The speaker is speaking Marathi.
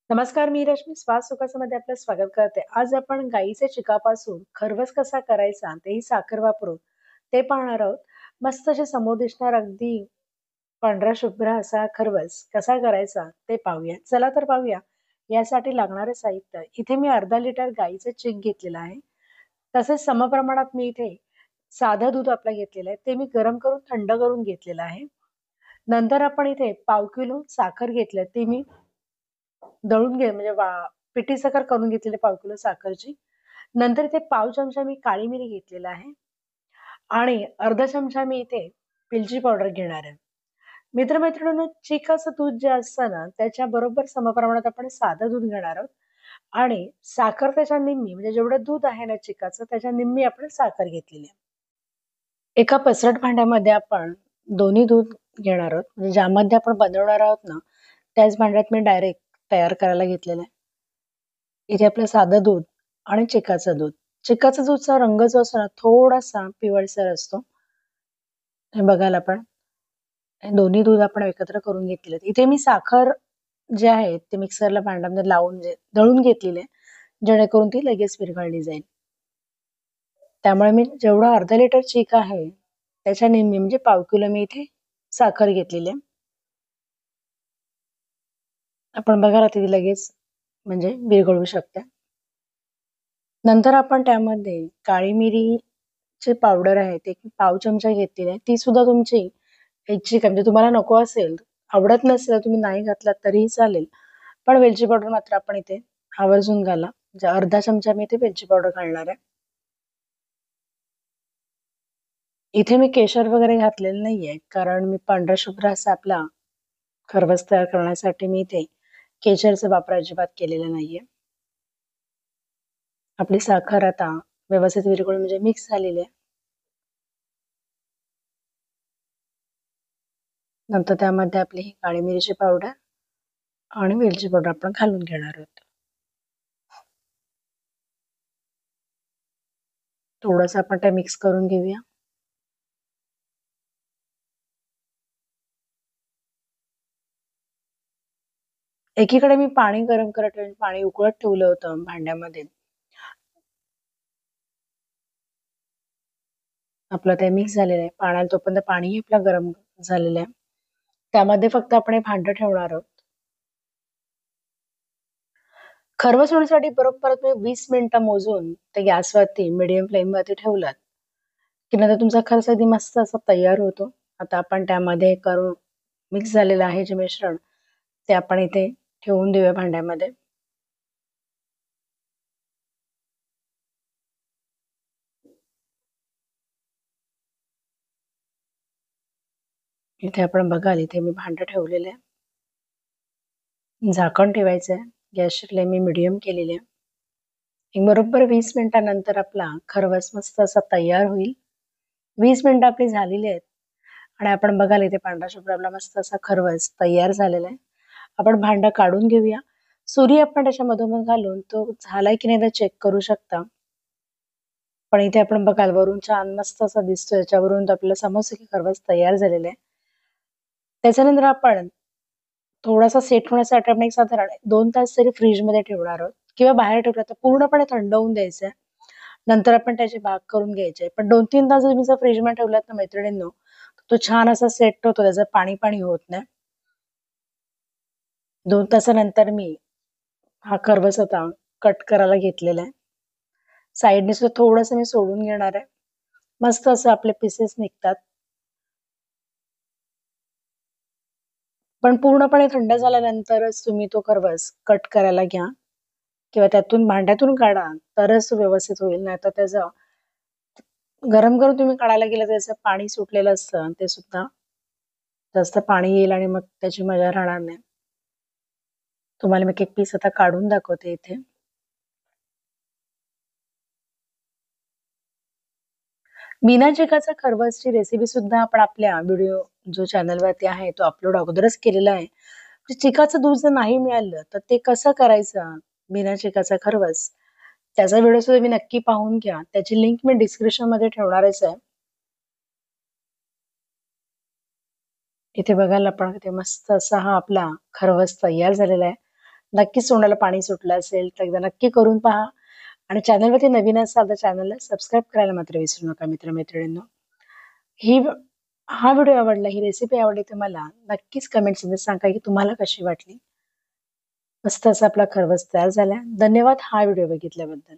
नमस्कार, मी रश्मी श्वास सुखासमध्ये आपलं स्वागत करते. आज आपण गाईच्या चिकापासून खरवस कसा करायचा, तेही साखर वापरून ते पाहणार आहोत. मस्त असे समोर दिसणार अगदी पांढरा शुभ्र असा खरवस कसा करायचा ते पाहूया. चला तर पाहूया. यासाठी लागणारे साहित्य. इथे मी अर्धा लिटर गाईचं चीक घेतलेलं आहे. तसेच समप्रमाणात मी इथे साधं दूध आपलं घेतलेलं आहे. ते मी गरम करून थंड करून घेतलेलं आहे. नंतर आपण इथे पाव किलो साखर घेतली ती मी दळून घे म्हणजे पिठी साखर करून घेतलेली पाव किलो साखरची. नंतर इथे पाव चमचा मी काळी मिरी घेतलेला आहे आणि अर्धा चमचा मी इथे वेलची पावडर घेणार आहे. मित्रमैत्रिणींनो, चिकाचं दूध जे असतं ना, त्याच्या बरोबर समप्रमाणात आपण साधं दूध घेणार आहोत आणि साखर त्याच्या निम्मी म्हणजे जेवढं दूध आहे ना चिकाचं त्याच्या निम्मी आपण साखर घेतलेली आहे. एका पसरट भांड्यामध्ये आपण दोन्ही दूध घेणार आहोत. म्हणजे ज्यामध्ये आपण बनवणार आहोत ना, त्याच भांड्यात मी डायरेक्ट तयार करायला घेतलेलं आहे. इथे आपलं साधं दूध आणि चिकाचं दूध. चिकाच्या दूधचा रंग जो असतो ना, थोडासा पिवळसर असतो. हे बघाल आपण. हे दोन्ही दूध आपण एकत्र करून घेतलेले आहेत. इथे मी साखर जे आहे ते मिक्सरला भांड्यामध्ये लावून दळून घेतलेली आहे, जेणेकरून ती लगेच विरघळली जाईल. त्यामुळे मी जेवढा अर्धा लिटर चीक आहे, त्याच्या निम्मी म्हणजे पाव किलो मी इथे साखर घेतलेली आहे. आपण बघाल आता ती लगेच म्हणजे विरघळू शकते. नंतर आपण त्यामध्ये काळी मिरीची पावडर आहे ते पाव चमचा घेतलेली आहे. ती सुद्धा तुमची इच्छिक आहे. म्हणजे तुम्हाला नको असेल, आवडत नसेल तर तुम्ही नाही घातलात तरीही चालेल. पण वेलची पावडर मात्र आपण इथे आवर्जून घाला. म्हणजे अर्धा चमचा मी इथे वेलची पावडर घालणार आहे. इथे मी केशर वगैरे घातलेलं नाहीये, कारण मी पांढरा शुभ्र असा आपला खरवस तयार करण्यासाठी मी इथे केशरचा वापर अजिबात केलेला नाहीये. आपली साखर आता व्यवस्थित विरघळून म्हणजे मिक्स झालेली आहे. नंतर त्यामध्ये आपली ही काळी मिरीची पावडर आणि वेलची पावडर आपण घालून घेणार आहोत. थोडंसं आपण ते मिक्स करून घेऊया. एकीकडे मी पाणी गरम करत पाणी उकळत ठेवलं होतं भांड्यामध्ये. आपलं ते मिक्स झालेलं आहे. पाण्याला तोपर्यंत पाणीही आपलं गरम झालेलं आहे. त्यामध्ये फक्त आपण हे भांडं ठेवणार आहोत. खरवस होण्यासाठी बरोबर तुम्ही 20 मिनिटं मोजून ते गॅसवरती मीडियम फ्लेमवरती ठेवलात, की नंतर तुमचा खरवस अगदी मस्त असा तयार होतो. आता आपण त्यामध्ये करून मिक्स झालेलं आहे जे मिश्रण, ते आपण इथे ठेवून देऊया भांड्यामध्ये. इथे आपण बघाल, इथे मी भांडं ठेवलेलं आहे. झाकण ठेवायचं आहे. गॅसची फ्लेम मी मीडियम केलेली आहे. बरोबर 20 मिनिटानंतर आपला खरवस मस्त असा तयार होईल. 20 मिनिटं आपली झालेली आहेत आणि आपण बघाल इथे पांढरा शुभ्र आपला मस्त असा खरवस तयार झालेला आहे. आपण भांडं काढून घेऊया. सुरी आपण त्याच्या मधोमध घालून तो झालाय की नाही चेक करू शकता. पण इथे आपण बघाल वरून छान मस्त असा दिसतोय, याच्यावरून आपल्याला समजतं की खरवस तयार झालेला आहे. त्याच्यानंतर आपण थोडासा सेट होण्यासाठी आपण एक साधारण 2 तास तरी फ्रीजमध्ये ठेवणार आहोत किंवा बाहेर ठेवलं तर पूर्णपणे थंड होऊन द्यायचं. नंतर आपण त्याचे भाग करून घ्यायचे. पण 2-3 तास तुम्ही जर फ्रीजमध्ये ठेवलात ना मैत्रिणींनो, तो छान असा सेट होतो. त्याचं पाणी-पाणी होत नाही. 2 तासानंतर मी हा खरवस आता कट करायला घेतलेला आहे. साइडने सुद्धा थोडंसं मी सोडून घेणार आहे. मस्त असं आपले पीसेस निघतात. पण पूर्णपणे थंड झाल्यानंतरच तुम्ही तो खरवस कट करायला घ्या किंवा त्यातून भांड्यातून काढा, तरच तो व्यवस्थित होईल. नाहीतर त्याचं गरम करून तुम्ही काढायला गेलं तर त्याचं पाणी सुटलेलं असतं आणि ते सुद्धा जास्त पाणी येईल आणि मग त्याची मजा राहणार नाही. तुम्हाला मी एक पीस आता काढून दाखवते इथे. बिना चिकाच्या खरवसची रेसिपी सुद्धा आपण आपल्या व्हिडिओ जो चॅनलवरती आहे तो अपलोड अगोदरच केलेला आहे. चिकाचं दूध जर नाही मिळालं तर ते कसं करायचं बिना चिकाचा खरवस, त्याचा व्हिडिओ सुद्धा मी नक्की पाहून घ्या. त्याची लिंक मी डिस्क्रिप्शन मध्ये ठेवणारच आहे. इथे बघायला आपण इथे मस्त असा हा आपला खरवस तयार झालेला आहे. नक्कीच तोंडाला पाणी सुटलं असेल तर एकदा नक्की करून पहा आणि चॅनलवरती नवीन असाल तर चॅनलला सबस्क्राईब करायला मात्र विसरू नका मित्र-मैत्रिणींनो. ही हा व्हिडिओ आवडला, ही रेसिपी आवडली तर मला नक्कीच कमेंट्समध्ये सांगा की तुम्हाला कशी वाटली. मस्त असा आपला खरवस तयार झाला. धन्यवाद हा व्हिडिओ बघितल्याबद्दल.